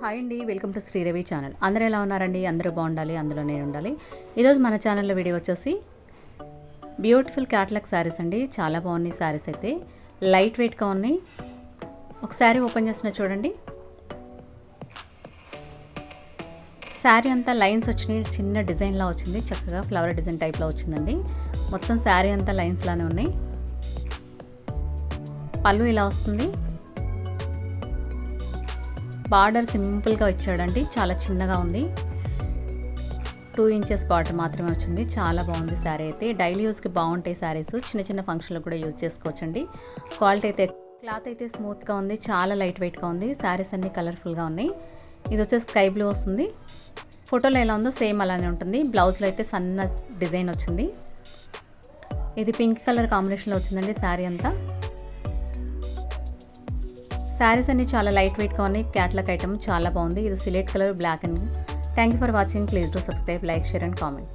Hi అండి, welcome to శ్రీరవి channel. అందరూ ఎలా ఉన్నారండి? అందరూ బాగుండాలి, అందులో నేను ఉండాలి. ఈరోజు మన ఛానల్లో వీడియో వచ్చేసి బ్యూటిఫుల్ క్యాట్లాగ్ శారీస్ అండి. చాలా బాగున్నాయి శారీస్ అయితే, లైట్ వెయిట్గా ఉన్నాయి. ఒక శారీ ఓపెన్ చేసిన చూడండి. శారీ అంతా లైన్స్ వచ్చినాయి, చిన్న డిజైన్లా వచ్చింది, చక్కగా ఫ్లవర్ డిజైన్ టైప్లో వచ్చిందండి. మొత్తం శారీ అంతా లైన్స్ లానే ఉన్నాయి. పళ్ళు ఇలా వస్తుంది. బార్డర్ సింపుల్గా ఇచ్చాడండి, చాలా చిన్నగా ఉంది. 2 ఇంచెస్ బార్డర్ మాత్రమే వచ్చింది. చాలా బాగుంది శారీ అయితే. డైలీ యూస్కి బాగుంటాయి శారీస్, చిన్న చిన్న ఫంక్షన్లకు కూడా యూజ్ చేసుకోవచ్చండి. క్వాలిటీ అయితే, క్లాత్ అయితే స్మూత్గా ఉంది, చాలా లైట్ వెయిట్గా ఉంది. శారీస్ అన్నీ కలర్ఫుల్గా ఉన్నాయి. ఇది వచ్చేసి స్కై బ్లూ వస్తుంది. ఫోటోలో ఎలా ఉందో సేమ్ అలానే ఉంటుంది. బ్లౌజ్లో అయితే సన్న డిజైన్ వచ్చింది. ఇది పింక్ కలర్ కాంబినేషన్లో వచ్చిందండి శారీ అంతా. శారీస్ అన్ని చాలా లైట్ వెయిట్గా ఉన్నాయి. క్యాట్లాగ్ ఐటమ్ చాలా బాగుంది. ఇది select colour black and. Thank you for watching. Please do subscribe, like, share and comment.